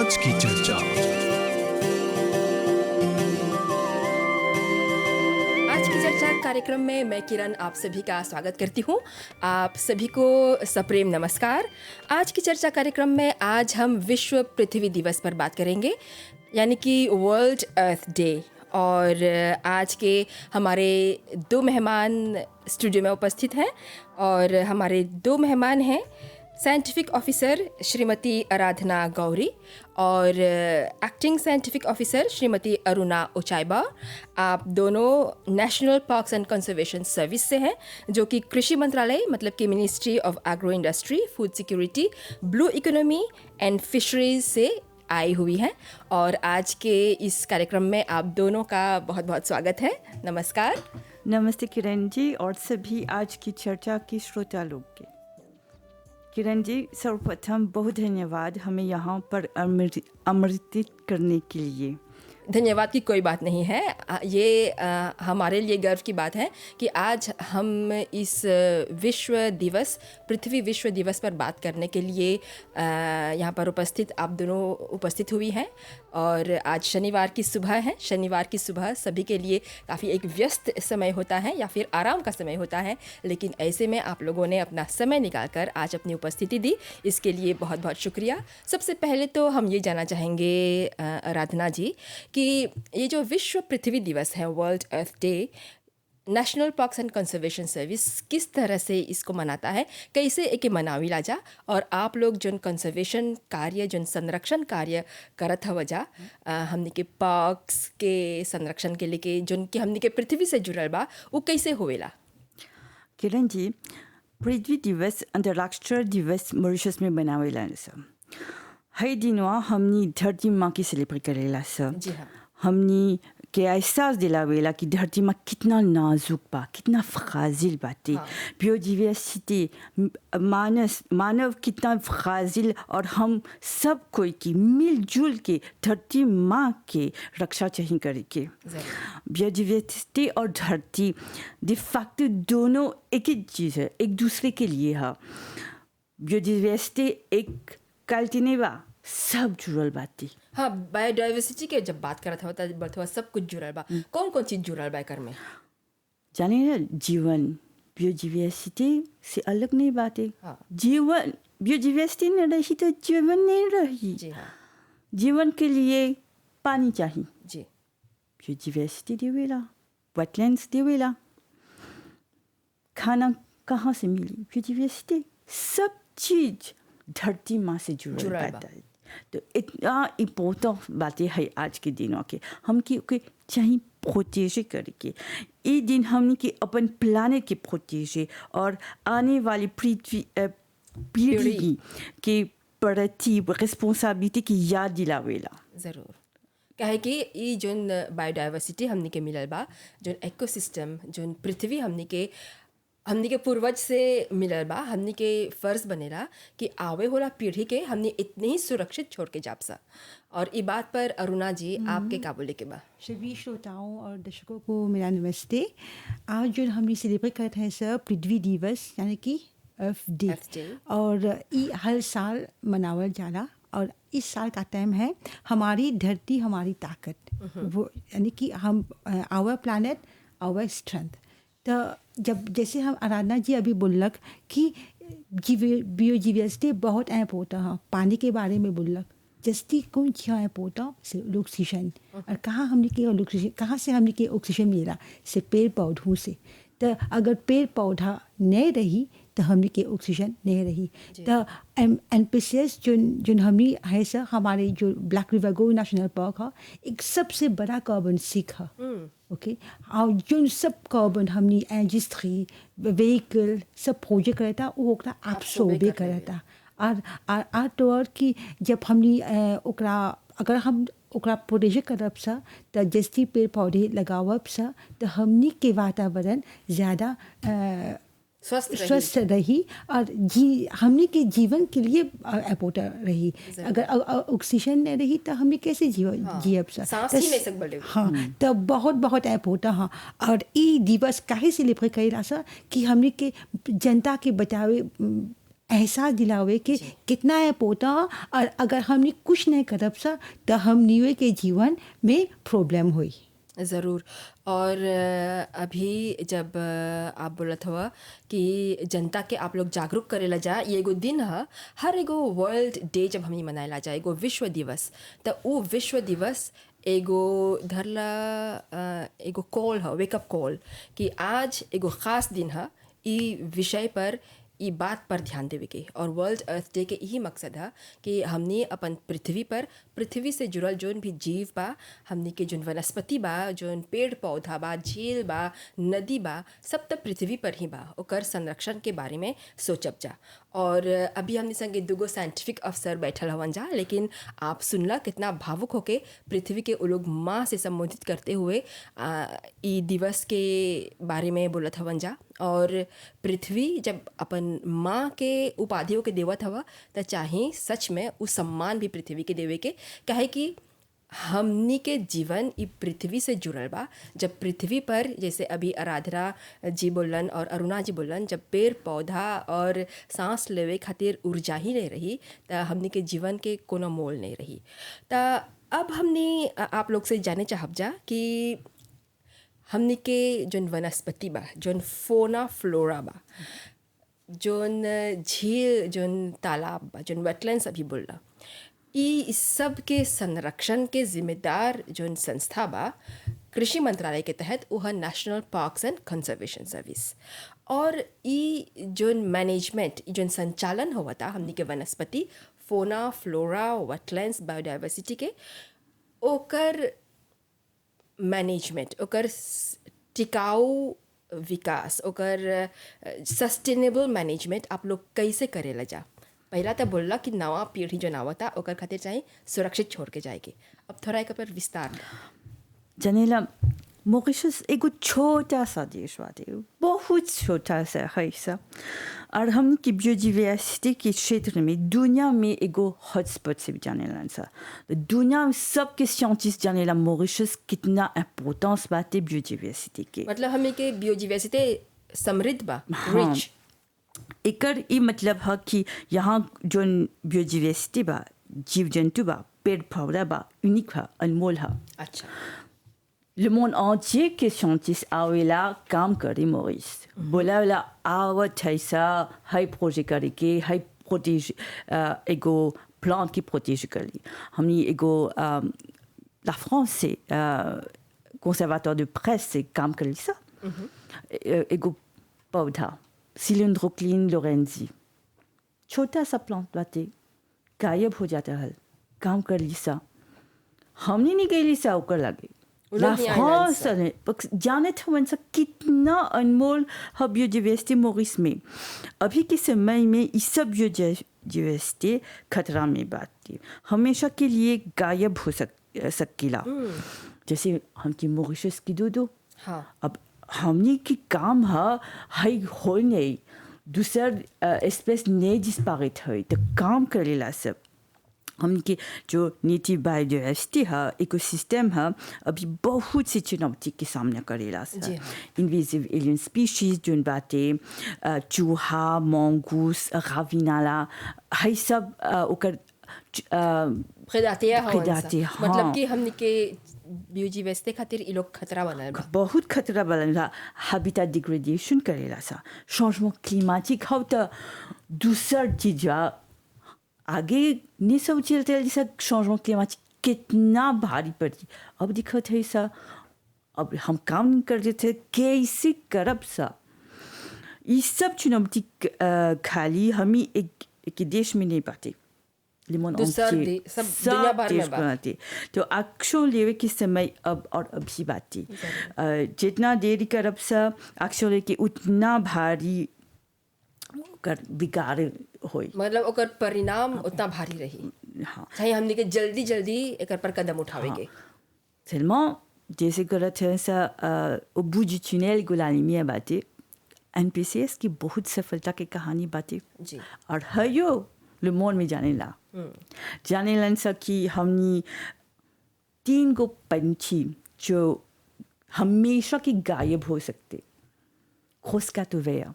आज की चर्चा। आज की चर्चा कार्यक्रम में मैं किरण आप सभी का स्वागत करती हूँ। आप सभी को सप्रेम नमस्कार। आज की चर्चा कार्यक्रम में आज हम विश्व पृथ्वी दिवस पर बात करेंगे, यानी कि वर्ल्ड अर्थ डे। और आज के हमारे दो मेहमान स्टूडियो में उपस्थित हैं और हमारे दो मेहमान हैं साइंटिफिक ऑफिसर श्रीमती आराधना गौरी और acting scientific officer Shrimati Aruna उचाइबा। आप दोनों national parks and conservation service से हैं, जो कि कृषि मंत्रालय मतलब कि ministry of agro industry, food security, blue economy and fisheries से आई हुई हैं। और आज के इस कार्यक्रम में आप दोनों का बहुत बहुत स्वागत है। नमस्कार। नमस्ते किरण जी और सभी आज की चर्चा के श्रोता लोग के। किरण जी, सर्वप्रथम बहुत धन्यवाद हमें यहाँ पर आमंत्रित करने के लिए। धन्यवाद की कोई बात नहीं है। ये हमारे लिए गर्व की बात है कि आज हम इस पृथ्वी विश्व दिवस पर बात करने के लिए यहाँ पर आप दोनों उपस्थित हुई हैं। और आज शनिवार की सुबह है। शनिवार की सुबह सभी के लिए काफ़ी एक व्यस्त समय होता है या फिर आराम का समय होता है, लेकिन ऐसे में आप लोगों ने अपना समय निकालकर आज अपनी उपस्थिति दी, इसके लिए बहुत बहुत शुक्रिया। सबसे पहले तो हम ये जानना चाहेंगे आराधना जी कि ये जो विश्व पृथ्वी दिवस है, world earth day, national parks and conservation service किस तरह से इसको मनाता है, कैसे एके मनावी लाजा, और आप लोग जो कंजर्वेशन कार्य, जो संरक्षण कार्य करत हव जा हमनी के पार्क्स के संरक्षण के लिए जो कि हमनी के पृथ्वी से जुड़ल बा, वो कैसे होवेला? किरण जी, पृथ्वी दिवस अंतर्राष्ट्रीय दिवस मॉरिशस में मनावेला सब। हर दिनवा हमनी धरती माँ की सेलिब्रेट करेला सब। जी हाँ। हमनी के एहसास दिलावेला कि धरती माँ कितना नाजुक बा, कितना फ्राजिल बाते। हाँ। बायोडाइवर्सिटी, मानव कितना फ्राजिल, और हम सब कोई की मिलजुल के धरती माँ के रक्षा चाहिए करे के। बायोडाइवर्सिटी और धरती de facto दोनों एक ही चीज़ है, एक दूसरे के लिए है। बायोडाइवर्सिटी एक कल्टिने बा, सब जुड़ल बाती। हाँ, बायोडाइवर्सिटी के जब बात करत होता बतवा सब कुछ जुड़ल बा। कौन कौन चीज़ जुड़ल बा एकर में? जाने ना, जीवन बायोडाइवर्सिटी से अलग नहीं बात है। हाँ। जीवन बायोडाइवर्सिटी नहीं रही तो जीवन नहीं रही। जी हाँ। जीवन के लिए पानी चाहिए, जी। बायोडाइवर्सिटी देवेला, वेटलैंड्स देवेला। खाना कहाँ से मिली? बायोडाइवर्सिटी। सब चीज धरती माँ से जुड़ल बात है। तो इतना इम्पोर्टेंट बातें है आज के दिनों के, हम की चाहिए प्रोटेजे करके। ये दिन हमने के अपन प्लानेट के प्रोटेजे और आने वाली पीढ़ी के प्रति रिस्पॉन्सिबिलिटी की याद दिलावेला। ज़रूर। काहे कि ये जोन बायोडाइवर्सिटी हमनी के मिलल बा, जोन इकोसिस्टम, जोन पृथ्वी हमनी के पूर्वज से मिलल बा, हमनी के फ़र्ज़ बनेला कि आवे होला पीढ़ी के हमनी इतने ही सुरक्षित छोड़ के जाब सा। और ई बात पर अरुणा जी आपके का बोले के बा? सभी श्रोताओं और दर्शकों को मेरा नमस्ते। आज जो हमने सेलिब्रेट करते हैं सब पृथ्वी दिवस, यानी कि अर्थ डे, और ये हर साल मनावल जाला। और इस साल का थीम है हमारी धरती हमारी ताकत, वो यानी कि हम आवर प्लानट आवर स्ट्रेंथ। तो जब जैसे हम आराधना जी अभी बोलक कि बायोडाइवर्सिटी बहुत इम्पोर्टेंट है, पानी के बारे में बोलक, जस्ती कौन चीज़ इम्पोर्टेंट से ऑक्सीजन। और कहाँ हमने के ऑक्सीजन, कहाँ से हमने के ऑक्सीजन मिला? से पेड़ पौधों से। तो अगर पेड़ पौधा नहीं रही तो हमने के ऑक्सीजन नहीं रही। तो NPCS जो हमने है सर, हमारे जो ब्लैक रिवर गो नेशनल पार्क है, एक सबसे बड़ा कार्बन सिंक है। ओके। और जो सब कार्बन हमने इंडस्ट्री, व्हीकल सब प्रोजेक्ट करता, वो होता एब्सॉर्ब करता। और तो कि जब हमने अगर हम ओकरा प्रोटेक्ट करब सा, तो जैसे पेड़ पौधे लगावब सा, तो हमनी के वातावरण ज़्यादा स्वस्थ रही और हमने के जीवन के लिए इम्पोर्टेंट रही। अगर ऑक्सीजन नहीं रही तो हमने कैसे जियब सा? सांस ही नहीं सकबले। हाँ, तो बहुत बहुत इम्पोर्टेंट। हाँ, और ये दिवस काहे सेलिब्रेट करेला सा कि हमने के जनता के बचावे एहसास दिलावे कि कितना है पोता, और अगर हमने कुछ नहीं करब सा तो हमनी के जीवन में प्रॉब्लम हुई। ज़रूर। और अभी जब आप बोलत हुआ कि जनता के आप लोग जागरूक करेला जा, ये एगो दिन ह, हर एगो वर्ल्ड डे जब हमनी मनाएला जा, एगो विश्व दिवस, त उ विश्व दिवस एगो धरला एगो कॉल ह, वेकअप कॉल कि आज एगो ख़ास दिन ह, ई विषय पर, ई बात पर ध्यान देवे के। और वर्ल्ड अर्थ डे के यही मकसद है कि हमनी अपन पृथ्वी पर, पृथ्वी से जुड़ल जोन भी जीव बा, हमनी के जोन वनस्पति बा, जोन पेड़ पौधा बा, झील बा, नदी बा, सब तब पृथ्वी पर ही बा, ओकर संरक्षण के बारे में सोचब जा। और अभी हमने संगे दुगो साइंटिफिक अफसर बैठल हवन जा, लेकिन आप सुनला कितना भावुक होके पृथ्वी के वो लोग माँ से संबोधित करते हुए ई दिवस के बारे में बोलत हवन जा। और पृथ्वी जब अपन माँ के उपाधियों के देवत हवा, त चाहे सच में उस सम्मान भी पृथ्वी के देवे के, काहे कि हमनी के जीवन ई पृथ्वी से जुड़ल बा। जब पृथ्वी पर, जैसे अभी आराधना जी बोलन और अरुणा जी बोलन, जब पेड़ पौधा और सांस लेवे खातिर ऊर्जा ही नहीं रही, त हमनी के जीवन के कोनो मोल नहीं रही। त अब हमनी आप लोग से जाने चाहब जा कि हमनी के जोन वनस्पति बा, जोन फोना फ्लोरा बा, जोन झील, जोन तालाब बा, जोन वेटलैंड्स अभी बोलला, ई सब के संरक्षण के जिम्मेदार जोन संस्था बा कृषि मंत्रालय के तहत, वह national parks and conservation service. और ई जोन मैनेजमेंट, जोन संचालन होता हमनी के वनस्पति, फोना फ्लोरा, वेटलैंड्स, बायोडाइवर्सिटी के, ओकर मैनेजमेंट, ओकर टिकाऊ विकास, ओकर सस्टेनेबल मैनेजमेंट आप लोग कैसे करेला जा। पहला तो बोलला कि नवा पीढ़ी जो आवता ओकर खातिर चाहे सुरक्षित छोड़ के जाएगी। अब थोड़ा एक पर विस्तार जनेला, मॉरिशस एगो छोटा सा देश बाटे, बहुत छोटा सा है सा, और हम की बायोडाइवर्सिटी के क्षेत्र में दुनिया में एगो हॉटस्पॉट से भी जानेला सा। दुनिया में सबके साइंटिस्ट जानेला मॉरिशस कितना इम्पोर्टेंस बाटे बायोडाइवर्सिटी के। मतलब हमें के बायोडाइवर्सिटी समृद्ध बा, हाँ। रिच। एकर ई मतलब है कि यहाँ जो बायोडाइवर्सिटी बा, जीव जंतु बा, पेड़ पौधा बा, यूनिक है, अनमोल है। अच्छा। Le monde entier के साइंटिस्ट आवेला काम करे मॉरिस, बोला आवत है सा, हाई प्रोजेक्ट करे के, हाई प्रोटेज एगो प्लांट की प्रोटेज करी। हमने एगो ला फ्रांस से conservateur de presse से काम करी सा, एगो पौधा सिलिंड्रोक्लिन लोरेंजी, छोटा सा प्लांट बाटे, गायब हो जाता है, काम कर ली सा, हमने नहीं गई सा ओकर लगे। ला फ्रांस ने जाने थे वन सा कितना अनमोल है बायोडाइवर्सिटी मॉरिस में। अभी के समय में इस सब बायोडाइवर्सिटी खतरा में बात हमेशा के लिए गायब हो सकेला। जैसे हम की मॉरिशस की दो हाँ। अब हमने की काम है हो नहीं, दूसर स्पेस नहीं डिस्पारेट है, तो काम करेला सब। हमने जो नीति बायोडाइवर्सिटी है, इकोसिस्टम है, अभी बहुत सी चुनौती के सामना करेला सा। इन्वेजिव एलियन स्पीशीज जोन बातें, चूहा, मंगूस, राविनाला, है सब ओकर प्रेदातिया प्रेदातिया, मतलब कि हमने के बायोडाइवर्सिटी खातिर ई लोग खतरा बनल बा। बहुत खतरा बनल बा। हैबिटेट डिग्रेडेशन करेला सा, चेंजमेंट क्लिमाटिक हो, तो दूसर चीज आगे नहीं सोचते जैसा चेंजमेंट क्लिमाटिक कितना भारी पड़ी। अब दिखत है सा, अब हम काम कर रहे थे कैसे करब सा। ये सब चुनौती खाली हमें एक देश में नहीं पाते, सब दुनिया भर में बात। तो एक्शन लेवे के समय अब और अभी बाती जितना देरी करब सा एक्शन लेके उतना भारी कर बिगाड़ होई, मतलब ओकर परिणाम उतना भारी रही। हाँ, चाहे हमने के जल्दी जल्दी एक पर कदम उठावे के। Tellement जैसे करत है सा au bout du tunnel गुलामी बातें NPCS की बहुत सफलता की कहानी बातें जी। और हयो ले मोन में जाने लन सा कि हमनी 3 गो पंछी जो हमेशा की गायब हो सकते, खोसका तो वया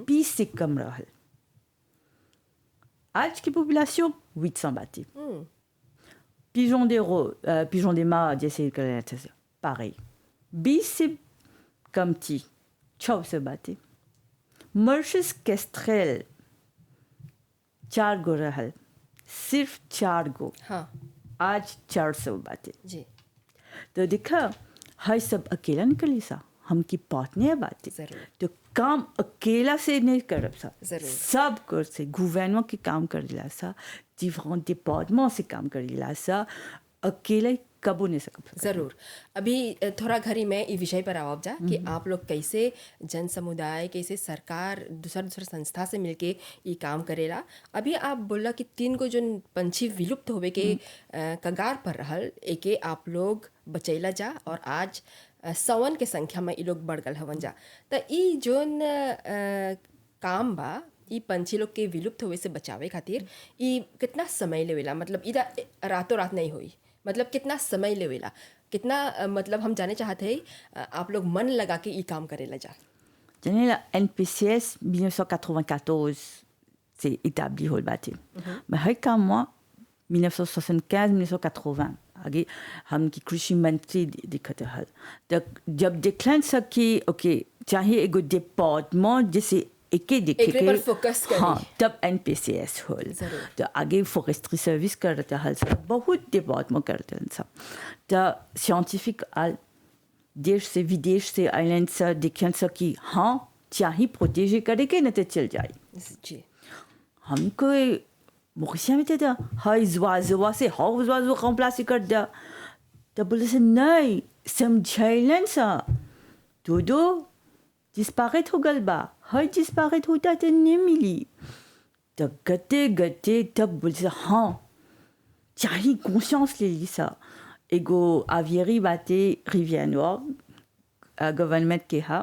20 से कम रहल, आज की पॉपुलेशन 800 बातें. pigeon des mâts, जैसे pareil. 20 से कम थी 600 बातें. मर्शिस केस्ट्रेल 4 गो रहल, सिर्फ 4 गो. हाँ आज 400 बातें. जी तो देखा हाय सब अकेला निकली सा, हम की पार्टनर बातें. जरूर। तो काम अकेला से नहीं कर सा, जरूर। सब कर से गवर्नमेंट के काम कर ला सा, डिफरेंट डिपार्टमेंट से काम कर ला सा, अकेले कबो नहीं सकता. ज़रूर। अभी थोड़ा घड़ी में ये विषय पर आवब जा कि आप लोग कैसे जन समुदाय, कैसे सरकार, दूसरा संस्था से मिलके ये काम करेला. अभी आप बोला कि 3 गो जोन पंछी विलुप्त होवे के कगार पर रहल, एके आप लोग बचैला जा और आज 100 के संख्या में ये लोग बढ़ गल हवन जा. तो ये जोन काम बा ई पंछी लोग के विलुप्त होवे से बचावे खातिर ई कितना समय लेवेला? मतलब इधर रातों रात नहीं हुई, मतलब कितना समय लेवेला, कितना मतलब हम जाने चाहते हैं आप लोग मन लगा के ये काम करेला जा. जाने ला NPCS 1994 से établi हो बातें. mais हर काम moi 1975-1980 आगे हम की कृषि मंत्री दिखते हल. तब जब देखलन सकी ओके चाहिए एगो डिपार्टमेंट जैसे एके देखे एकरे पर फोकस करी. हाँ तब NPCS होल. जरूर। तो आगे फॉरेस्ट्री सर्विस करते हल सब, बहुत डिपार्टमेंट करते हैं सब. तो साइंटिफिक आल देश से विदेश से आइलैंड से देखन सकी हाँ चाहिए प्रोटेजे करे के न तो चल जाए. जी हमको मोरिशिया में था हाय ज़्वा से हाउ ज़्वा कॉम्प्लास कर दिया. तब बोले से नहीं समझाइलन सा दो डिस्पैरेट हो गल बा, हाय डिस्पैरेट होता तो नहीं मिली. तब गते गते तब बोले से हाँ चाहिए कॉन्शियस ले ली सा. एगो आवियरी बातें रिवियर नोर गवर्नमेंट के हा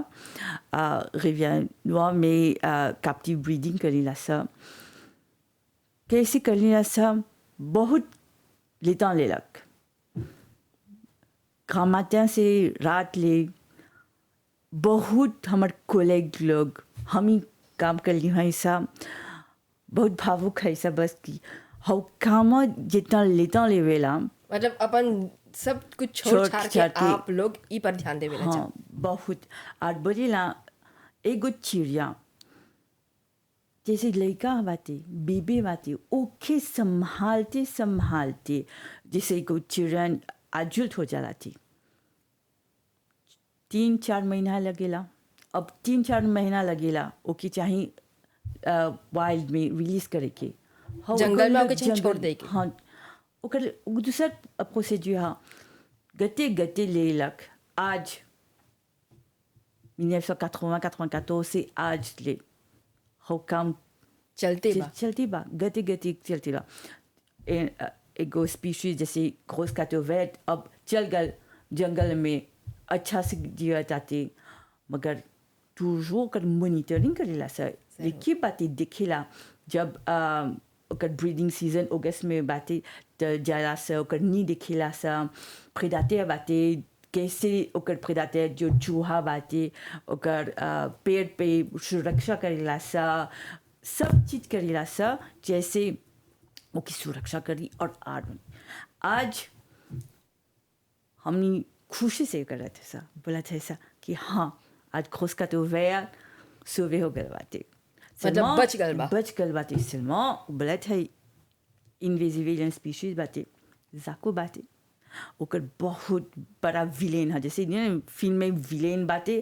रिवियर नोर में कैप्टिव ब्रीडिंग करेला सा. कैसे करने सा बहुत लेता ले लग ग्रामात्या से रात ले बहुत हमारे कोलेग लोग हम ही काम कर ली हैं सा. बहुत भावुक है सा बस की हाउ काम जितना लेता ले वेला, मतलब अपन सब कुछ छोड़ छाड़ के आप लोग ई पर ध्यान देवे ला. हाँ बहुत. और बोलेला एगो चिड़िया जैसे लड़का बाते बेबी बाते ओके संभालते संभालते जैसे एगो चिड़िया एडल्ट हो जाला थी 3-4 महीना लगेला. अब 3-4 महीना लगेला ओके चाहिए वाइल्ड में रिलीज करे के, जंगल में ओके चाहिए छोड़ दे के. हाँ ओकर दूसरा प्रोसीड्यूर गते गते ले लक आज 1980-94 से आज ले हो काम चलती बा गते गते चलती बा. एगो स्पीशीज जैसे ग्रोस कैटोवेट अब चल गल जंगल में अच्छा से जिया जाते, मगर toujours कर मॉनिटरिंग करेला सर. देखिए बातें दिखेला जब ओकर ब्रीडिंग सीजन अगस्त में बातें तो जाला से ओकर नी दिखेला सा प्रेडाटर बातें कैसे ओकर प्रेडाटर जो चूहा बातें ओकर पेड़ पे सुरक्षा करेला सा, सब चीज करेला सा जैसे ओकी सुरक्षा करी. और आज हमने खुशी से कर रहे थे सा, बोला था ऐसा कि हाँ आज खोस का तो वया सुबह हो गल बातें, मतलब बच गल बातें seulement बोला था इनवेसिव एलियन स्पीशीज बातें जाको बातें ओकर बहुत बड़ा विलेन है. जैसे फिल्म में विलेन बातें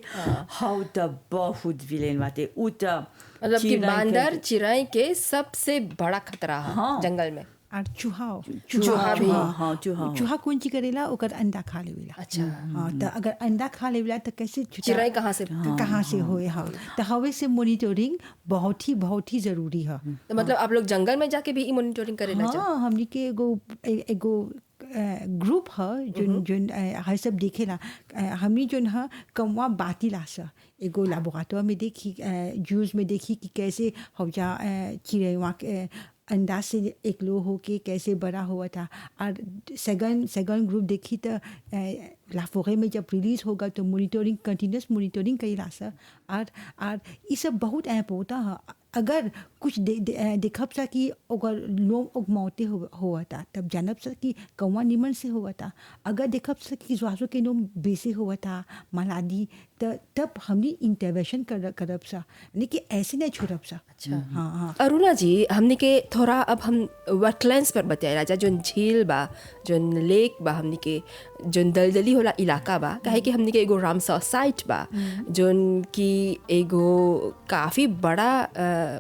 हाउ तब बहुत विलेन बातें उता मतलब कि बांदर चिड़ै के सबसे बड़ा खतरा है. हाँ। जंगल में और चूहा भी. हाँ चूहा कौन ची करेला ओकर अंडा खा लेवेला. अच्छा हाँ तो अगर अंडा खा लेवेला तो कैसे चिड़ै कहाँ से होए. हाँ तो हवे से मॉनिटरिंग बहुत ही जरूरी है. तो मतलब आप लोग जंगल में जाके भी मॉनिटरिंग करेला जा. हाँ हमनी के एगो ग्रुप है जोन हर सब देखेला. हमनी जोन है कमवा बातीला सा एगो लैबोरेटरी में देखी जूस में देखी कि कैसे हो जा चिड़ैवा के अंडा से एकलो हो के कैसे बड़ा हुआ था. और सेकंड ग्रुप देखी तो लाफोरे में जब रिलीज होगा तो मॉनिटरिंग कंटिन्यूस मॉनिटरिंग करेला सा. और ये सब बहुत ऐप होता है अगर कुछ देखब सा कि ओकर लोम ओक मौते हुआ था तब जानब सा कि कौवा निमन से हुआ था। अगर देखब सा कि स्वासो के लोम बेसे हुआ था मलादी तब हमने इंटरवेंशन करब सा, यानी कि ऐसे नहीं छोड़ब सा। अच्छा हाँ हाँ अरुणा जी, हमने के थोड़ा अब हम वेटलैंड्स पर बताया राजा, जोन झील बा, जोन लेक बा, हमने के जोन दलदली होला इलाका बा, काहे कि हमने के एगो रामसर साइट बा जोन की एगो काफ़ी बड़ा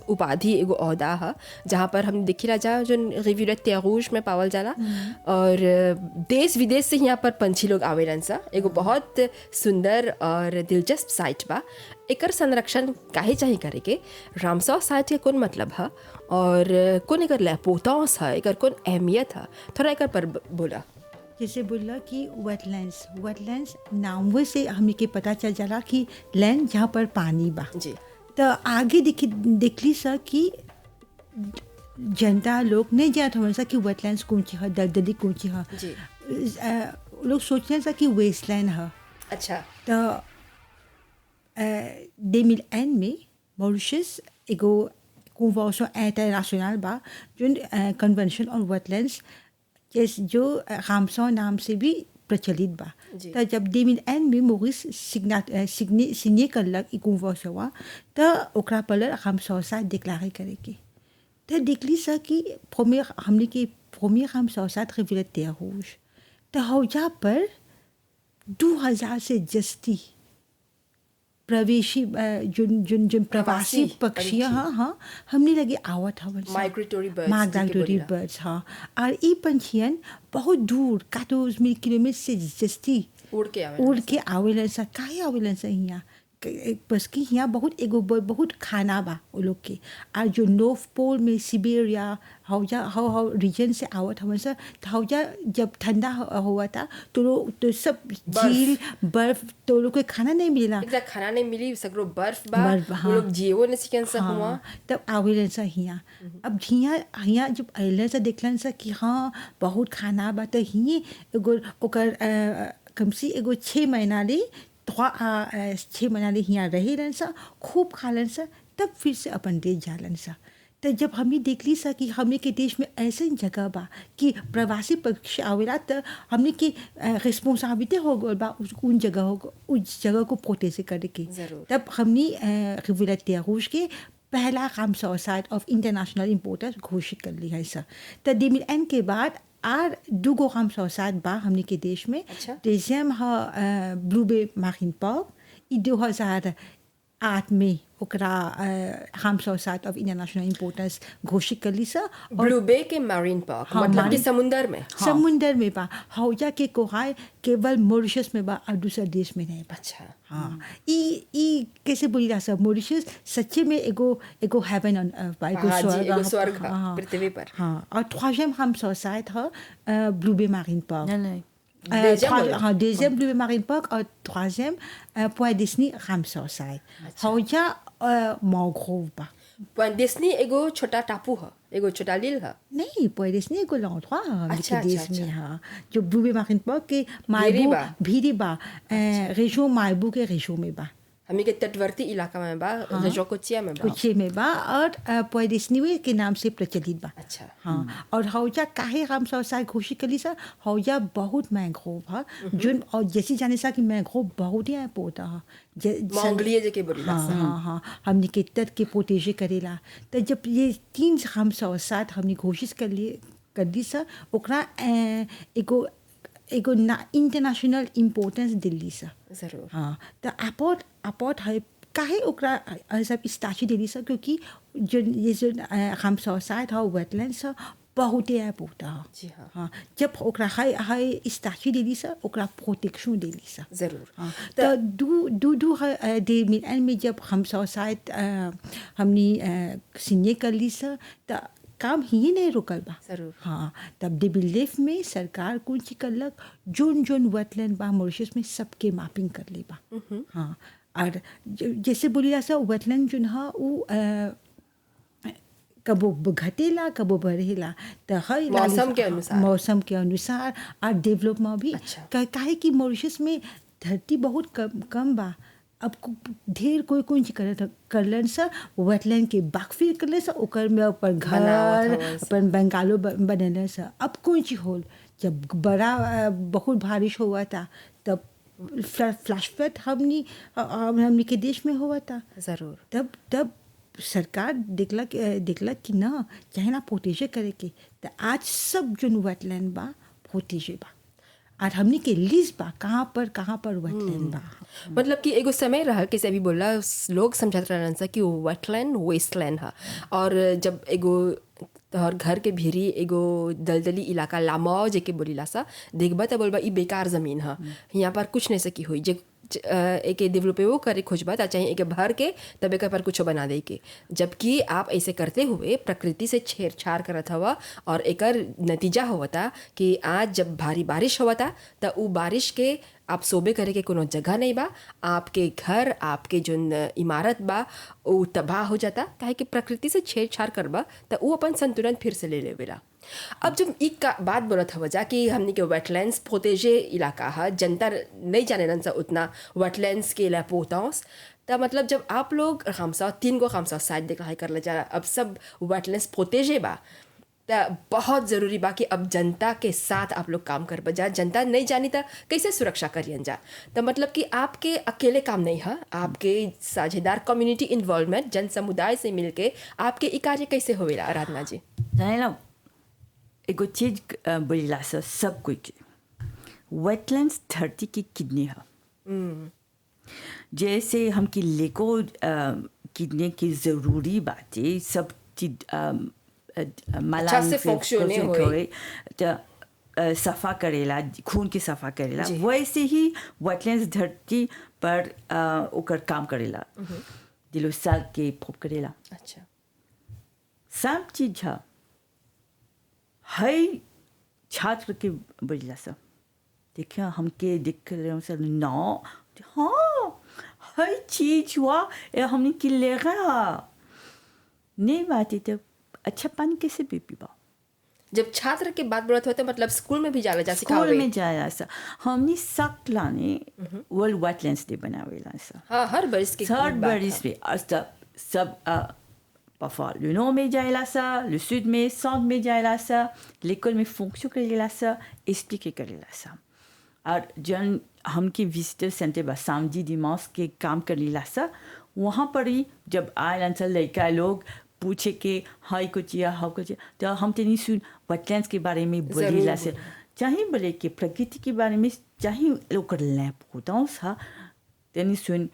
उपाधि एगो ओहदा है, जहाँ पर हम देखी राजा जोन रिवियर त्यागूश में पावल जाला और देश विदेश से यहाँ पर पंछी लोग आवेलन सा। एगो बहुत सुंदर और दिलचस्प साइट बा। एकर संरक्षण काहे चाहिए करे के, रामसर साइट के कौन मतलब है और कौन एकर लैपोतांस है, एकर कौन अहमियत है, थोड़ा एकर पर बोला। जैसे बोला कि वेटलैंड्स नाम से हमें के पता चल जाला कि लैंड जहाँ पर पानी बा। जी तो आगे देखली सा कि जनता लोग नहीं जानत हवन सा कि वेटलैंड्स कौन ची है, दलदली कौन ची है। जी लोग सोचते सा कि वेस्टलैंड है। अच्छा तो 2001 में मॉरिशस एगो कन्वेंशन इंटरनेशनल बा जो कन्वेंशन ऑन वेटलैंड्स जो रामसर नाम से भी प्रचलित बा। जी। तो जब 2001 में मॉरिस सिग्ने करलक ई कन्वेंशन हुआ तो ओकरा पर रामसर साइट डिक्लेयर करे के। तो देखली सा कि हमने के रामसर साइट रिवियर त्यागूश तो हौजा पर 2000 से जस्ती प्रवेशी जो प्रवासी पक्षी हाँ हमने लगे आवत हवन सा। माइग्रेटरी बर्ड्स माइग्रेटरी बर्ड्स हाँ। और ये पंछियन बहुत दूर 14,000 किलोमीटर से जस्ती उड़ के आवेलन सा। काहे आवेलन सा यहाँ बस कि यहाँ बहुत खाना बा वो लोग के। और जो नॉर्थ पोल में सिबेरिया हाउ रीजन से आवत हवन सा, हौजा जब ठंडा हुआ था तो सब झील बर्फ तो लोग के खाना नहीं मिला, एग्जैक्ट खाना नहीं मिली, सगरो बर्फ बा, बर्फ, वो लोग जियो ने सिकन सा हुआ। तब आवेलन सा हियाँ। अब हियाँ जब अलन सा देखलन सा कि हाँ बहुत खाना बा, तो हिये एगो ओकर कम से एगो 6 महीना ले 6 महीना ले हियाँ रहेलन सा, खूब खालन सा, तब फिर से अपन देश जालन सा। तो जब हमने देखली सा कि हमने के देश में ऐसे जगह बा कि प्रवासी पक्षी आवेला, तो हमने की रिस्पॉन्सिबिलिटी हो गल बा उस जगह को प्रोटेक्ट करे के। जरूर। तब हमने रिवियर त्यागूश के पहला Ramsar site of international importance घोषित कर ली है सर। तो 2001 के बाद आर 2 रामसर साइट बा हमने के देश में। अच्छा। डेजियम है ब्लू बे मारीन पार्क, 2008 में ओकरा Ramsar site of international importance घोषित कर ली सा। ब्लू बे के मैरीन पार्क मतलब कि समुंदर में। समुंदर में बा, हौजा के कोहाय केवल मॉरिशस में बा और दूसरा देश में नहीं बा। अच्छा हाँ ई कैसे बोली जा सब मॉरिशस सच्चे में एगो हेवन ऑन अर्थ बा, एगो स्वर्ग है पृथ्वी पर। हाँ। और troisième रामसर साइट है ब्लू बे मारीन पार्क। नहीं deuxième ब्लू बे मारीन पार्क और troisième point Disney Ramsar site. हौजा मैंग्रोव बा। पॉइंट डिस्नी एगो छोटा टापू है, एगो छोटा लील है। नहीं पॉइंट डिस्नी एगो लॉन्ड्रा है हमने अच्छा, के देश अच्छा, में। हाँ जो ब्लू बे मारीन पार्क के मायबू भीरी बा रेशो मायबू के रेशो में बा, हमी के तटवर्ती इलाका में बा, रेजो कोचिया में बा। कुछे में बा और पॉइंट डिस्नी के नाम से प्रचलित बा। अच्छा हाँ। और हौजा काहे रामसर साइट घोषित करी सा, हौजा बहुत मैंग्रोव है जो और जैसे जाने सा कि मैंग्रोव बहुत ही पोता है मंगलिए जे के बोलीला। हाँ हमने के तट के प्रोटेजे करेला। तो जब ये 3 रामसर साइट हमने घोषित कर दी सा, ओकरा एगो इंटरनेशनल इम्पोर्टेंस दिल्ली सा। जरूर। हाँ तो अपोर्ट है काहे ओकरा सब स्टैच्यू दिल्ली सा, क्योंकि जो रामसर साइट है वेटलैंड्स है बहुत ही पोता है। जी हाँ। हाँ जब ओकरा हाई स्टैच्यू दिल्ली सा, ओकरा प्रोटेक्शन दिल्ली सा। जरूर। हाँ तो दू है 2001 में जब रामसर साइट हमने सिग्ने कर ली सा, तो काम ही नहीं रुकल बा। जरूर। हाँ तब 2011 में सरकार कौन ची करलक, जोन वेटलैंड बा मॉरिशस में सबके मैपिंग कर ली बा। हाँ और जैसे बोली जा वेटलैंड जो है वो कबो घटेला कबो बढ़ेला, तो हर मौसम के अनुसार और डेवलपमेंट भी। अच्छा। काहे कि मॉरिशस में धरती बहुत कम बा, अब ढेर कोई कोई चीज करलन सा वेटलैंड के बागफिर करले सा ओकर में अपन बनावत घर हवन सा। अपन बंगालो बनेले सा। अब कोई चीज होल जब बड़ा बहुत बारिश हुआ था तब फ्लैश फ्लड हमनी के देश में हुआ था। ज़रूर। तब तब सरकार देखला कि ना चाहे ना प्रोटेजे करे के तो आज सब जो वेटलैंड बा प्रोटेजे बा और हमनी के लिस्ट बा कहाँ पर वेटलैंड बा। मतलब कि एगो समय रहा कि अभी बोला लोग समझत रहलन सा कि वेटलैंड वेस्टलैंड है, और जब एगो तोहर घर के भीरी एगो दलदली इलाका लामौ जेके बोलीला सा देखबा त बोलबा ई बेकार ज़मीन है, यहाँ पर कुछ नहीं सकी हुई जे एक डेवलपे वो करे खोजबा ता चाहिए एक भर के तब एक पर कुछ बना दे के, जबकि आप ऐसे करते हुए प्रकृति से छेड़छाड़ करत हवा और एकर नतीजा होता कि आज जब भारी बारिश होता त उ बारिश के आप सोबे करे के कोनो जगह नहीं बा, आपके घर आपके जोन इमारत बा वो तबाह हो जाता, काहे कि प्रकृति से छेड़छाड़ करबा त उ अपन संतुलन फिर से ले लेवेला। अब जब एक का बात बोलत हवा जा कि हमने के वेटलैंड्स प्रोटेजे इलाका है, जनता नहीं जाने सा उतना वेटलैंड्स के लैपोतांस, त मतलब जब आप लोग हमसा 3 गो हमसा साइड देखा कर ले जा अब सब वेटलैंड्स प्रोटेजे बा त बहुत ज़रूरी बा कि अब जनता के साथ आप लोग काम कर बजा। जनता नहीं जानी त कैसे सुरक्षा करियन जा, तो मतलब कि आपके अकेले काम नहीं है, आपके साझेदार कम्युनिटी इन्वॉल्वमेंट जन समुदाय से मिलके आपके ई कार्य कैसे होवेला आराधना जी? जाने ना एगो चीज बोलीला सा सब कोई के वेटलैंड्स धरती की किडनी है। जैसे हम की लेको किडनी की ज़रूरी बातें सब चीज अच्छा से फंक्शने होए तो सफ़ा करेला, खून की सफ़ा करेला, वैसे ही वेटलैंड्स धरती पर ओकर काम करेला, दिलो साल के प्रूव करेला। अच्छा सब चीज है छात्र के बोलिला सब देखिए हमके देख रहे हो सर ना हाँ है चीज हुआ हमने कि ले गया नहीं बात है तो अच्छा पानी कैसे भी पीबा। जब छात्र के बात बोलत होते मतलब स्कूल में भी जाला जा स्कूल सिखावे? में जाया सा हमने सख्त लाने वर्ल्ड वेटलैंड्स डे बनावेला सा हाँ हर बरिस के हर बात बरिस है। में सब parfois le nord में जाएला सा, le sud में, centre में जाएला सा, l'école में fonction करेला सा, expliquer करेला सा। और जन हम के विजिटर सेंटर बा samedi dimanche के काम करेला सा, वहाँ पर ही जब आए सा लड़का लोग पूछे के हाई कुछ या हाउ कुछ तो हम तेनी सुन वेटलैंड्स के बारे में बोलेला से चाहे बोले के प्रकृति के बारे में चाहे लोग कर लैप होता हूँ सा तेनी सुन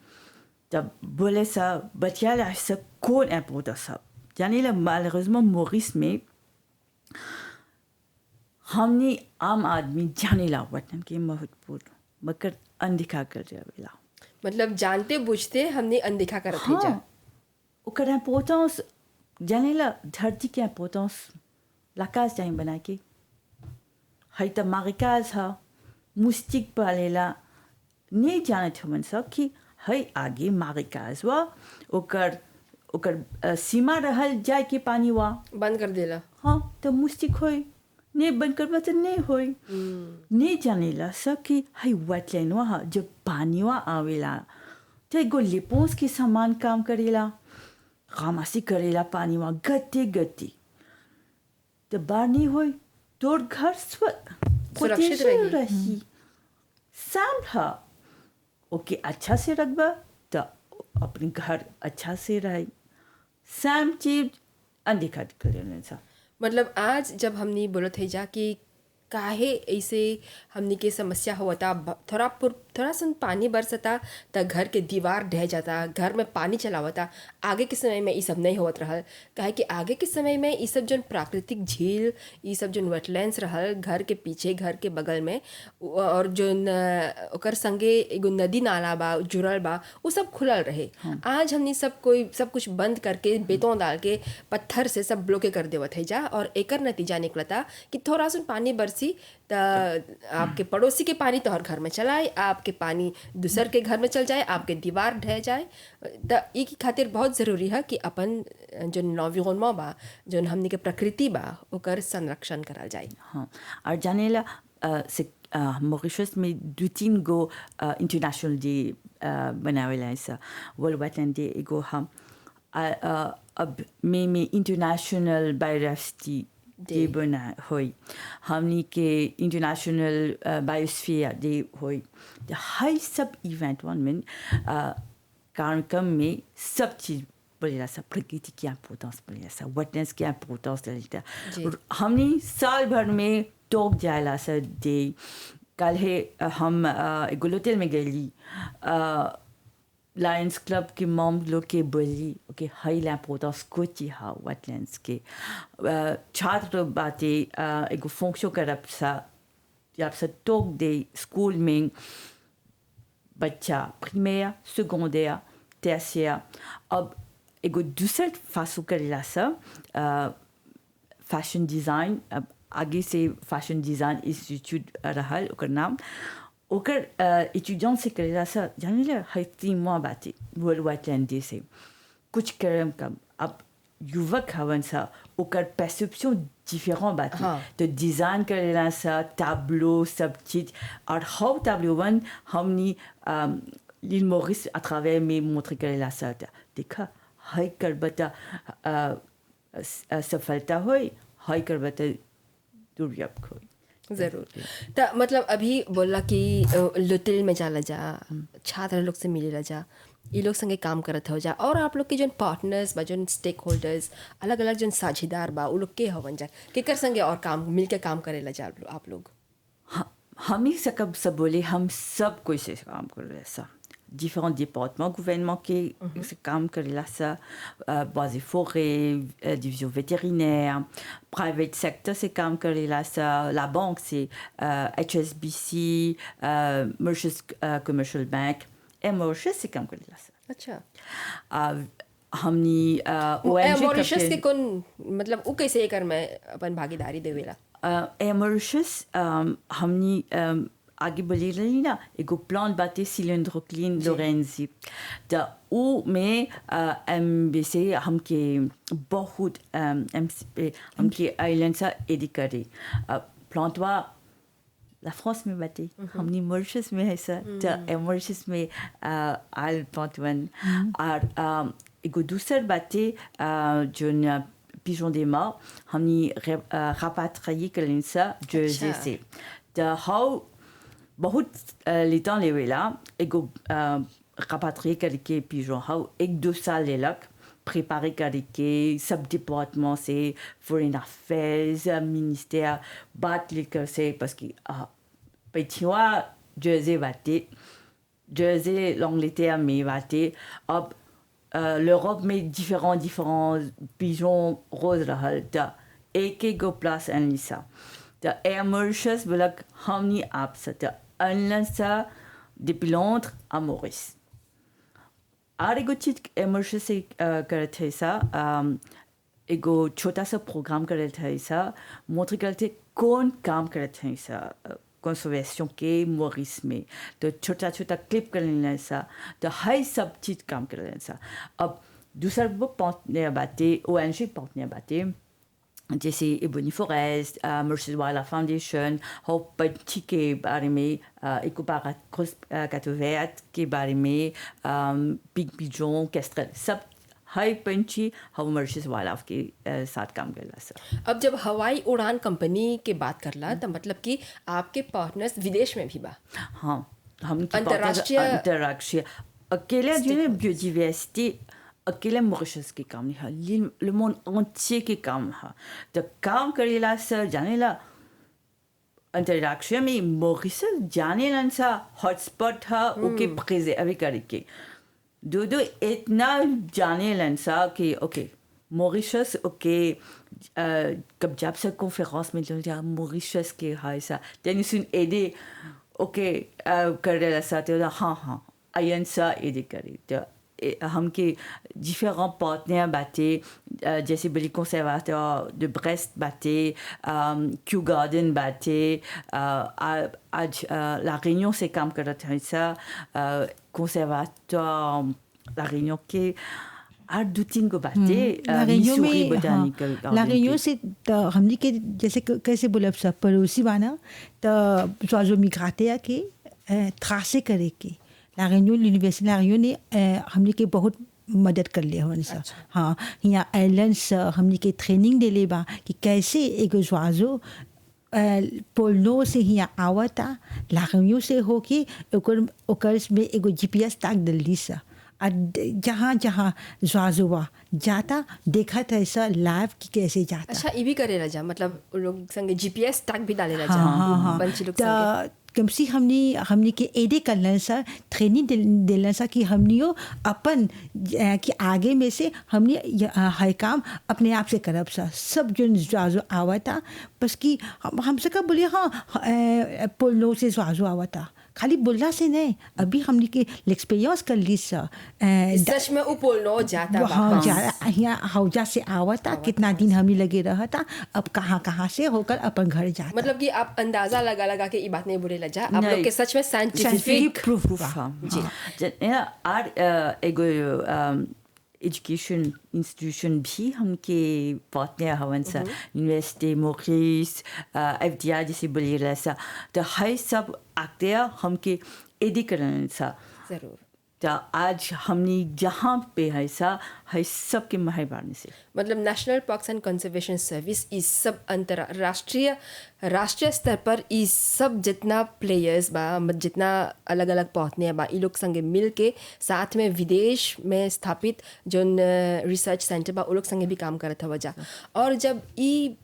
जब बोले सा बच्चा ला सब कौन ऐप होता सब जाने ला malheureusement Maurice में हमने आम आदमी जाने ला वेटलैंड के महत्वपूर्ण मगर अनदेखा कर जावेला। मतलब जानते बुझते हमने अनदेखा करत है जा। ओकर इम्पोर्टेंस जाने ला धरती के इम्पोर्टेंस लाकाज जाए बना के है तो मारिकाज है मुस्टिक पालेला नहीं जाने थे मन सब कि है आगे मारिकाज वा ओकर ओकर सीमा रहल जाए के पानी वा बंद कर देला। हाँ तो मुस्टिक होई नहीं बंद करबा तो नहीं होई नहीं जाने ला सब कि है वेटलैंड वा जब पानी वा आवेला तो एगो लिपोस के समान काम करेला खामासी करेला पानी वहाँ गति गति तो बार नहीं होई तोर घर सुरक्षित रही सामभा ओके अच्छा से रखबा तो अपने घर अच्छा से रहे साम चीज अनदेखा करे सा। मतलब आज जब हमने बोलत है जा कि काहे ऐसे हमनी के समस्या होता थोड़ा सन पानी बरसता त घर के दीवार ढह जाता, घर में पानी चलावता। आगे के समय में ये सब नहीं होत रहल, काहे कि आगे के समय में ये सब जन प्राकृतिक झील ये सब जन वेटलैंड्स रहल घर के पीछे घर के बगल में और जोन ओकर संगे एगो नदी नाला बा जुड़ल बा वो सब खुलल रहे। आज हमनी सब कुछ बंद करके बेतों डाल के पत्थर से सब ब्लॉके कर देवत है जा, और एकर नतीजा निकलता कि थोड़ा सा पानी बरसी तो आपके पड़ोसी के पानी तोहर घर में चलाए, आपके पानी दूसर के घर में चल जाए, आपके दीवार ढह जाए। तो ई की खातिर बहुत ज़रूरी है कि अपन जो एनवायरनमेंट बा जो हमनी के प्रकृति बा ओकर संरक्षण करल जाए। हाँ और जाने ला से मॉरिशस में 2-3 गो इंटरनेशनल डे बनावेला ऐसा वर्ल्ड वेटलैंड डे एगो हम अब में इंटरनेशनल बायोडाइवर्सिटी डे बना हुई हमनी के इंटरनेशनल बायोस्फीयर डे हुई हर सब इवेंट वन में कार्यक्रम में सब चीज़ बोलेला सा प्रकृति की इम्पोर्टेंस बोलेला सा वेटनेस की इम्पोर्टेंस बोलेला हमनी साल भर में टोक जाएला सा डे कल है हम एगो होटल में गई लायंस क्लब के मॉम लोग के बोली ओके हाई इम्पोर्टेंस कुछ हा वेटलैंड्स के छात्र बातें एगो फंक्शन करब सा जब से टोक दे स्कूल में बच्चा primaire, secondaire, tertiaire. अब एगो दूसर फासू करेला सा फैशन डिज़ाइन अब आगे से फैशन डिज़ाइन इंस्टीट्यूट रहल ओकर नाम ओकर एतुडियंट से करेला सा जाने ला हर 3 माह बातें वर्ल्ड वेटलैंड डे से कुछ करम कम अब युवक हवन सा ओकर perception différent बातें तो डिज़ाइन करेला सा टैब्लो सब चीज़ और हाउ टैब्लो वन हमनी l'île Maurice à travers mes montres करेला सा देखा हाई कर बता सफलता होई हाई कर बता दुर्लभ होई ज़रूर तो मतलब अभी बोला कि लुतिल में जाला जा छात्र लोग से मिलेला जा ये लोग संगे काम करत हो जा और आप लोग के जो पार्टनर्स बा जो स्टेक होल्डर्स अलग अलग जो साझेदार बा वो लोग के हवन जा केकर संगे और काम मिल के काम करेला जा आप लोग हम ही सब बोले हम सब कोई से काम कर रहे सा différents départements gouvernement qui काम करेला सा bois et forêt division vétérinaire private sector से काम करेला सा la banque c'est HSBC Mauritius Commercial Bank et Mauritius से काम करेला सा अच्छा हमनी मॉरिशस के कौन मतलब वो कैसे एकर में अपन भागीदारी देवेला मॉरिशस हमनी आगे बोली रही ना एगो प्लांट बातें सिलेंड्रोक्लिन लोरेंजी तो वो में एमबीसी हमके बहुत हमके आइलैंड सा एडी करे प्लांट वा ला फ्रांस में बातें हमनी मॉरिशस में है सा तो मॉरिशस में आल प्लांट वन और एगो दूसर बातें जो पिजन des morts हमनी rapatrié करें सा जर्सी से तो हाउ बहुत लेता लेवेला एगो rapatrié करके पिजन हाउ 1-2 साल लेलक préparé करके सब डिपार्टमेंट से foreign affairs ministère बात लेकर से parce que पैथिवा जर्सी बातें जर्सी l'Angleterre में बातें अब l'Europe में différents pigeons roses रहल तो एक गो प्लस अनली सा तो Mauritius बोलक हमनी आप सा तो अनलन सा depuis Londres à Maurice और एगो चीज Mauritius से करते सा एगो छोटा सा प्रोग्राम करते हैं सा मोटर करते कौन काम करते हैं सा कंजर्वेशन के मॉरिस में तो छोटा छोटा क्लिप कर लेना सा तो हर सब चीज़ काम कर लेना सा अब दूसरा वो पार्टनर बातें ONG पार्टनर बातें जैसे Ebony Forest, Mauritius Wildlife Foundation, हो पंछी के बारे में इकोपारा क्रॉस कैटोवेट के बारे में पिग पिजों केस्ट्रेल सब हाई पंछी हम मॉरिशस वाइल्डलाइफ के साथ काम करला सर अब जब हवाई उड़ान कंपनी के बात करला तो मतलब कि आपके पार्टनर्स विदेश में भी बा हाँ हम अंतर्राष्ट्रीय अकेले जो है बायोडाइवर्सिटी अकेले मॉरिशस के काम नहीं है le monde entier के काम है तो काम करेला सर जाने ला अंतर्राष्ट्रीय में मॉरिशस जाने ला सा हॉटस्पॉट है ओके प्रेजे अभी करके दो इतना जाने लंसा कि ओके मॉरिशस ओके कब जब से कॉन्फ्रेंस में जो मॉरिशस के है सा तेनी सुन एडे ओके कर रहा सा तो हाँ आयन सा एडे करे तो हम के différents partenaires बातें जैसे बड़ी conservateur de Brest बातें Kew Garden बातें आज la Réunion से काम करते हैं सा conservateur la Réunion के और 2-3 को बातें La Réunion मिसूरी में botanical हाँ, garden La Réunion की। से तो हमने के जैसे कैसे बोला सब पड़ोसी बाना तो जो मिग्राते है कि ट्रासे करे के La Réunion university La Réunion ने हमने के बहुत मदद कर लिया उनसे हाँ यहाँ आइलैंड्स हमने के ट्रेनिंग दे ले बा कि कैसे एक ज्वाजो पोलनो से यहाँ आवता La Réunion से हो कि ओकर में एगो GPS टैग डली सा और जहाँ जहाँ ज्वाजुआ जाता देखा था ऐसा लाइव कि कैसे जाता अच्छा ये भी करे राजा मतलब उन लोग संगे जीपीएस टैग भी डाले राजा हाँ पंछी लोग संगे कम से हमने के एडे करना सा ट्रेनिंग दिलना सा कि हमने अपन कि आगे में से हमने हर काम अपने आप से करब सा सब जो आवा था बस कि हमसे कब बोले हाँ पोलो से जो आवा था खाली बोलना से नहीं अभी हमने के एक्सपीरियंस कर ली सा सच में उपोलो जाता हाँ यहाँ हौजा से आवा था कितना दिन हमें लगे रहा था अब कहाँ से होकर अपन घर जाता मतलब कि आप अंदाजा लगा के ये बात नहीं बोले लजा आप लोग के सच में साइंटिफिक प्रूफ हुआ जी और एगो एजुकेशन इंस्टीट्यूशन भी हमके पार्टनर हवन सा यूनिवर्सिटी मोरिस एफडीआई जैसे बोली रहा सा तो है सब आते हमके एडी करन सा जरूर तो आज हमने जहाँ पे है सा है सबके मेहरबानी से मतलब national parks and conservation service इस सब राष्ट्रीय स्तर पर इस सब जितना प्लेयर्स बा जितना अलग अलग पहुँचने बा ये लोग संगे मिल के साथ में विदेश में स्थापित जो रिसर्च सेंटर बा वो लोग संगे भी काम करत हवा जा और जब ये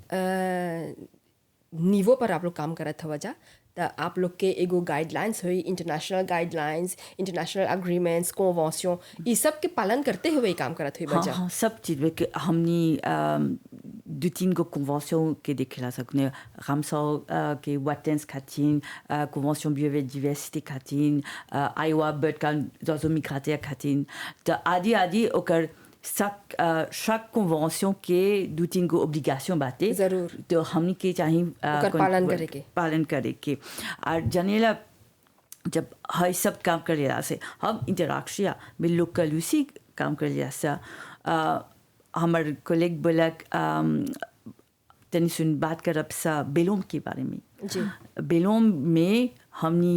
नीवो पर आप लोग काम करत हवा जा तो आप लोग के एगो गाइडलाइंस हुई international guidelines international agreements convention ये सब के पालन करते हुए काम करत हुई बजा हाँ सब चीज़ के हमने 2-3 को कन्वेंशन के देखला सकने रामसर के वेटलैंड्स खातिन कन्वेंशन बायोडाइवर्सिटी खातिन आयोवा बर्ड काउंसिल मिग्राटिया खातिन तो आदि ओकर chaque convention के 2-3 को obligation बातें जरूर तो हमने के चाहिए पालन करे के और जानेला जब हर सब काम कर लिया से हम इंटरैक्शन में लोकल उसी काम कर लिया से हमारे कोलेग बोला तनी सुन बात कर अब सा बेलोम के बारे में जी बेलोम में हमने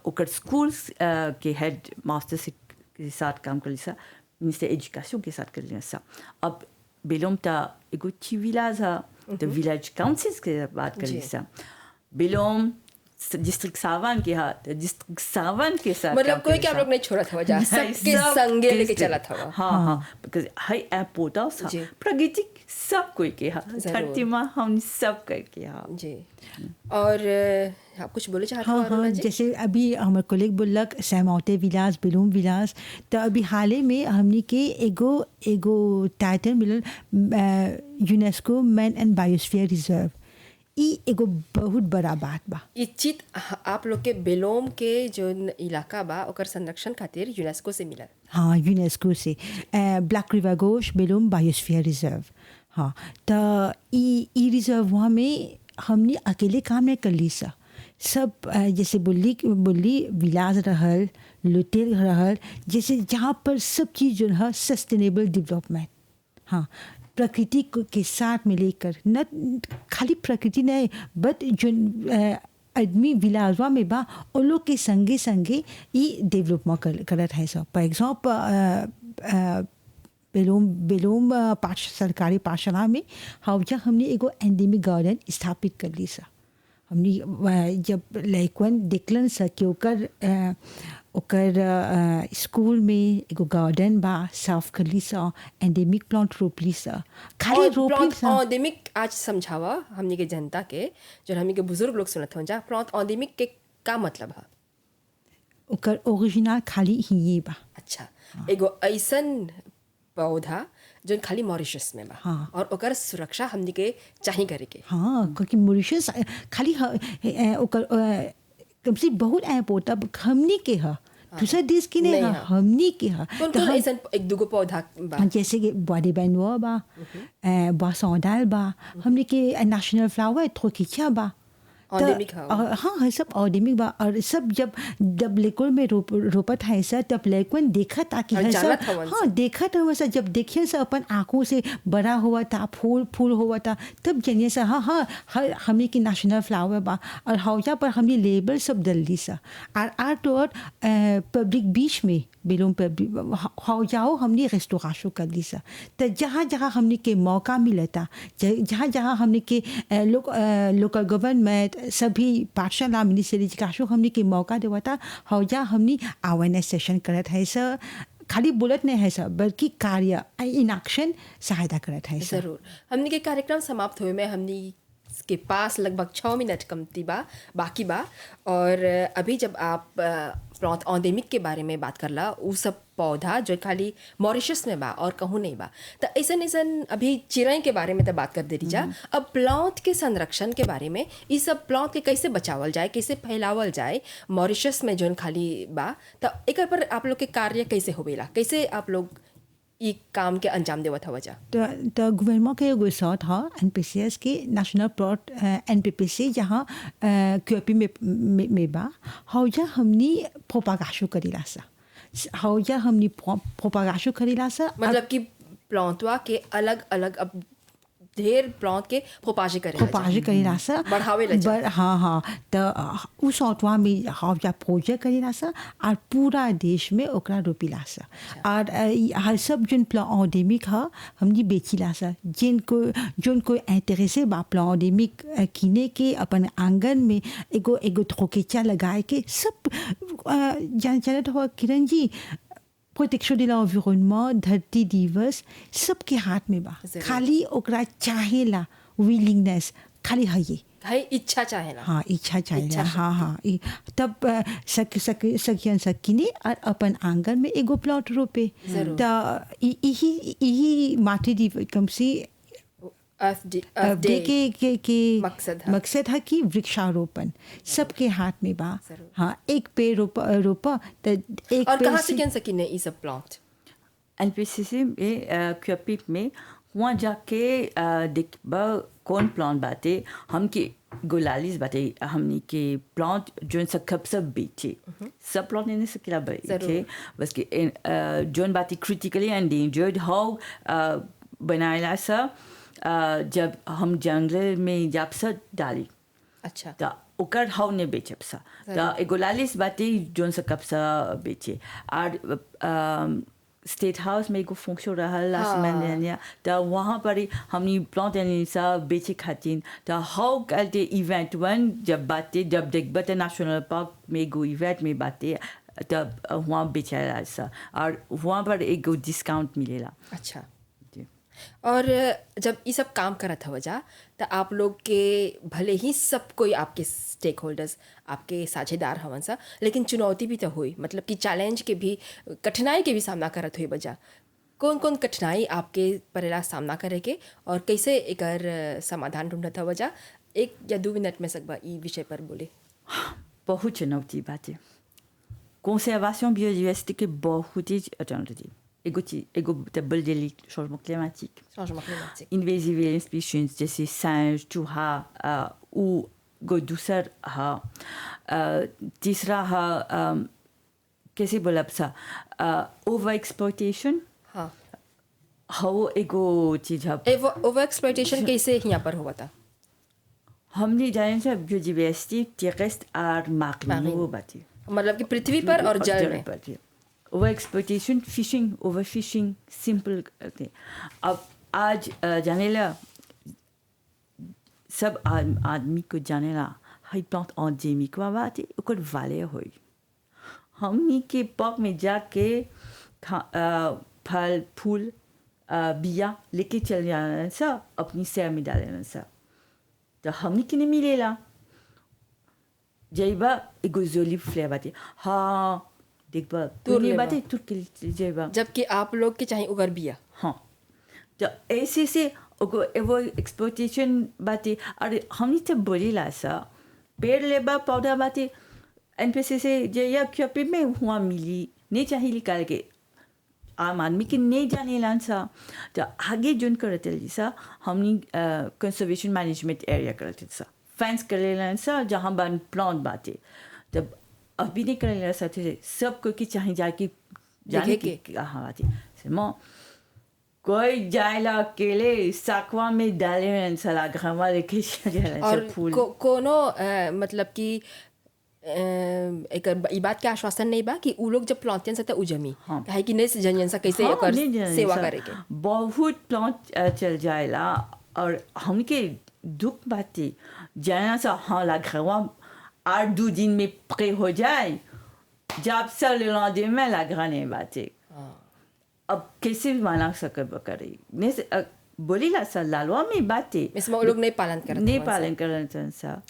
ओकर स्कूल्स के हेड मास्टर के साथ काम कर लिया ministère de l'éducation के साथ कर लिया सा अब बेलोम ता एगो ची विलाज है तो विलेज काउंसिल के बात कर लिया सा बेलोम डिस्ट्रिक्ट सावन के हाथ डिस्ट्रिक्ट सावन के साथ मतलब कोई क्या आप लोग नहीं छोड़ा था वजह सबके संगे लेके चला था हाँ because है इम्पोर्टेंस प्राकृतिक सब कोई के हाथ धरती माँ हम सब करके हाँ जी और आप कुछ बोले चाहते हाँ हाँ जैसे अभी हमारे कोलेग बोलक सैमौते विलास बेलूम विलास तो अभी हाल ही में हमने के एगो टाइटल मिलल UNESCO man and biosphere reserve ई एगो बहुत बड़ा बात बा ई चीज आप लोग के बेलोम के जो इलाका बा ओकर संरक्षण खातिर यूनेस्को से मिलल हाँ यूनेस्को से ब्लैक रिवर गोश बेलोम बायोस्फीयर रिजर्व हाँ तो ई रिजर्व वहाँ में हमने अकेले काम नहीं कर ली सा सब जैसे बोली विलास रहल लुटेल रहल जैसे जहाँ पर सब चीज़ जो है सस्टेनेबल डेवलपमेंट हाँ प्रकृति के साथ में लेकर न खाली प्रकृति नहीं बट जो आदमी विलासवा में बा उन लोग के संगे संगे ये डेवलपमेंट करत है सब फॉर एग्जाम्पल बेलोम सरकारी पाठशाला में हौजा हमने एगो एंडेमिक गार्डन स्थापित कर ली सा हमने जब लड़कन देखलन सा कि ओकर स्कूल में एगो गार्डन बा साफ कर ली सा एंडेमिक प्लांट रोप ली सा खाली रोप ली सा एंडेमिक आज समझावा हमने के जनता के जो हमने के बुजुर्ग लोग सुनत हो जा प्लांट एंडेमिक के का मतलब है ओकर ओरिजिनल खाली ही बा अच्छा एगो ऐसन पौधा जो खाली मॉरिशस में बा हाँ। और ओकर सुरक्षा हमने के चाहिए करे के हाँ क्योंकि मॉरिशस खाली ओकर कम से बहुत पौधा हमने के है दूसरा देश की नहीं है हमने के है तो ऐसा एक दूगो पौधा बा जैसे कि बॉडी बैनवा बा बा सौदाल बा हमने के नेशनल फ्लावर थ्रोकिचा बा ऑर्गेनिक हाँ हाँ सब ऑर्गेनिक बा और सब जब लेकुल में रोपत है सर तब लेकुन देखा था कि और है जानत सब हवन हाँ देखा था वैसा जब देखिए सर अपन आँखों से बड़ा हुआ था फूल हुआ था तब जानिए सर हाँ हमने की नेशनल फ्लावर बा और हौजा पर हमने लेबल सब डल दी सर और आर्ट और पब्लिक बीच में बेलूम पब्लिक हौजाओ हमने रेस्टोरेशन कर दी सर तो जहाँ जहाँ हमने के मौका मिला था जहाँ जहाँ हमने के लोकल गवर्नमेंट सभी पाठशाला मिनिस्ट्री एजुकेशन हमने के मौका देवा था हौजा हमने अवेयरनेस सेशन करत है सर खाली बोलत नहीं है सर बल्कि कार्य इन एक्शन सहायता करत है सर ज़रूर हमने के कार्यक्रम समाप्त हुए में हमने के पास लगभग 6 मिनट कमती बाकी बा और अभी जब आप प्लॉट ऑर्गेनिक के बारे में बात करला वो सब पौधा जो खाली मॉरिशस में बा और कहूँ नहीं बा तो ऐसन अभी चिड़ै के बारे में तो बात कर दे जा अब प्लॉट के संरक्षण के बारे में ये सब प्लॉट के कैसे बचावल जाए कैसे फैलावल जाए मॉरिशस में जोन खाली बा तो एक पर आप लोग के कार्य कैसे होवेला कैसे आप लोग ये काम के अंजाम देवत हवा जा तो गवर्नमेंट के एगो सौत है NPCS के नेशनल प्लॉट NPPC जहाँ क्यूपी में बा हौजा हमनी प्रोपागाशो करेला सा हौजा हमनी प्रोपागाशो करेला सा मतलब कि प्लॉटवा के अलग अलग अब ढेर प्लॉट के प्रोपाजे करेला सा बढ़ावे हाँ तो उस ऑटवा में हौजा प्रोजेक्ट करेला सा और पूरा देश में ओकरा रोपिला सा और हर सब जोन प्लान ऑर्गेनिक है हमनी बेचिला सा जोन कोई इंटरेसे बा प्लान ऑर्गेनिक किने के अपन आंगन में एगो थोकेचा लगाए के सब जानत हो Kiran ji protection de l'environnement धरती दिवस सबके हाथ में बा खाली ओकरा चाहेला विलिंगनेस खाली है ये भाई इच्छा चाहेला हाँ इच्छा चाहेला हाँ तब सकियन सकिने और अपन आंगन में एगो प्लॉट रोपे तो यही माटी दी कम से के मकसद है कि वृक्षारोपण सबके हाथ में बा हाँ एक पेड़ रोपा तो एक और कहाँ से सकिने ये सब प्लॉट NPCC में क्यूपी में वहाँ जाके देखबा कौन प्लांट बाटे हमके गुलालिस बाटे हमनी के प्लांट जोन सब बेचे सब प्लांट नहीं सकेला बेचे बस के जोन बाटे क्रिटिकली एंडेंजर्ड हाउ बनाएला सा जब हम जंगल में जब से डाली अच्छा तो ओकर हाउ ने बेचब सा तो एगो लालिस बाटे जोन से कब सा बेचे और स्टेट हाउस में एगो फंक्शन रहा लास्ट महीने तो वहाँ पर हमनी प्लांट एनी सा बेचे खातिर तो हाउ करते इवेंट वन जब बाटे जब देखबा तो नेशनल पार्क में एगो इवेंट में बाटे तब वहाँ बेचाला सा और वहाँ पर एगो डिस्काउंट मिलेला अच्छा और जब ये सब काम करत हवा जा तो आप लोग के भले ही सब कोई आपके स्टेक होल्डर्स आपके साझेदार हवन सा लेकिन चुनौती भी तो हुई मतलब कि चैलेंज के भी कठिनाई के भी सामना करत हुई बजा कौन कौन कठिनाई आपके परेला सामना करे के और कैसे एकर समाधान ढूंढत हवा जा 1 या 2 मिनट में सकबा ई विषय पर बोले बहुत चुनौती बाटे conservation biodiversité के बहुत ही चुनौती एगो तबल जली changement climatique invasive alien species जैसे singe चूहा ou गो दूसर हा तीसरा हा कैसे बोला सा ओवर एक्सप्लॉयटेशन हाँ वो एगो चीज है ओवर एक्सप्लॉयटेशन कैसे यहाँ पर हुआ था हमने जाने से बायोडाइवर्सिटी टेरेस्ट्र और मैरीन बातें मतलब कि पृथ्वी पर और जल में over exploitation fishing over fishing simple करते अब आज जाने ला सब आदमी को जाने ला हाई प्लांट एंडेमिक बात है ओकर वाले होई हमनी के पार्क में जाके फल फूल बिया लेके चल जाना सा अपनी सैर में डालना सा तो हमनी के नहीं मिलेला जाइबा एगो जोली फ्लेवर बात हाँ देखबा तो ये बात है तुर के जाइबा जबकि आप लोग के चाहिए उगर बिया हाँ तो ऐसे से वो एक्सप्लोटेशन बातें और हमने तो बोलेला सा पेड़ लेबा पौधा बातें NPCC से जे या क्योंकि में हुआ मिली नहीं चाहिए निकाल के आम आदमी के नहीं जाने लान सा तो आगे जोन करते सा हमने कंजर्वेशन मैनेजमेंट एरिया करते सा फेंस कर लेना सा जहाँ बन प्लांट बाटे तब अभी नहीं कर लेना साथे सबको की चाहे जाके जाने देखे की हाँ बाटे सिर्फ कोई जाएला अकेले साकवा में डाले में सला घामा लेके जाएला और सब फूल कोनो मतलब कि एक ई बात के आश्वासन नहीं बा कि उ लोग जब प्लांटियन से उजमी हाँ। काहे कि नहीं जनियन सा कैसे हाँ, एकर नहीं जाने सेवा सा। करे के बहुत प्लांट चल जाएला और हमके दुख बाती जाना सा हाँ ला घरवा 8-2 दिन में प्रे हो जाए जब सा ले लंदे ला घरने बाते अब कैसे भी माना सकब करे नहीं बोली ला सा लालवा में बाते इसमें वो लोग नहीं पालन करते नहीं हवन सा। पालन करन सा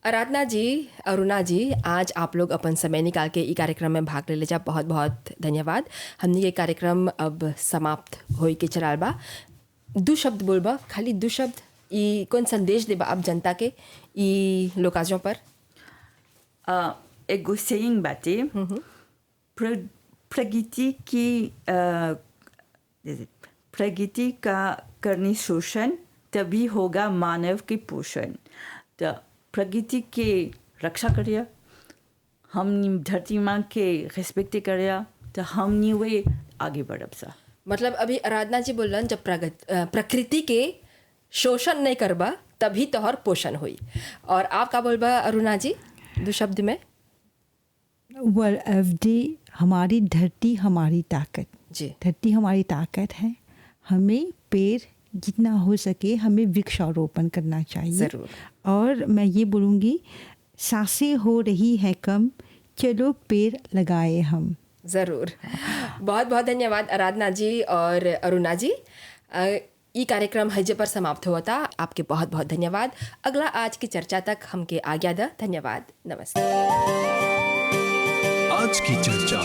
आराधना जी, अरुणा जी, आज आप लोग अपन समय निकाल के ई कार्यक्रम में भाग ले जा, बहुत बहुत धन्यवाद। हमने ये कार्यक्रम अब समाप्त होई के चलाल बा। 2 शब्द बोलबा, खाली 2 शब्द, ई कौन संदेश देबा आप जनता के ई लोकाजों पर? एगो सेइंग बाटे प्रगति की प्रगति का करनी शोषण तभी होगा मानव की पोषण। तो प्रगति के रक्षा करिए, हम धरती माँ के रिस्पेक्ट करिए तो हमनी वे आगे बढ़ब सा। मतलब अभी आराधना जी बोलन जब प्रकृति के शोषण नहीं करबा तभी तोहर पोषण हुई। और आप का बोलबा अरुणा जी 2 शब्द में? हमारी धरती हमारी ताकत जी, धरती हमारी ताकत है। हमें पेड़ जितना हो सके हमें वृक्षारोपण करना चाहिए। ज़रूर। और मैं ये बोलूँगी सांसें हो रही है कम, चलो पेड़ लगाए हम। ज़रूर। बहुत बहुत धन्यवाद आराधना जी और अरुणा जी। ये कार्यक्रम हजे पर समाप्त हुआ था। आपके बहुत बहुत धन्यवाद। अगला आज की चर्चा तक हमके आज्ञा दा। धन्यवाद। नमस्ते। आज की चर्चा।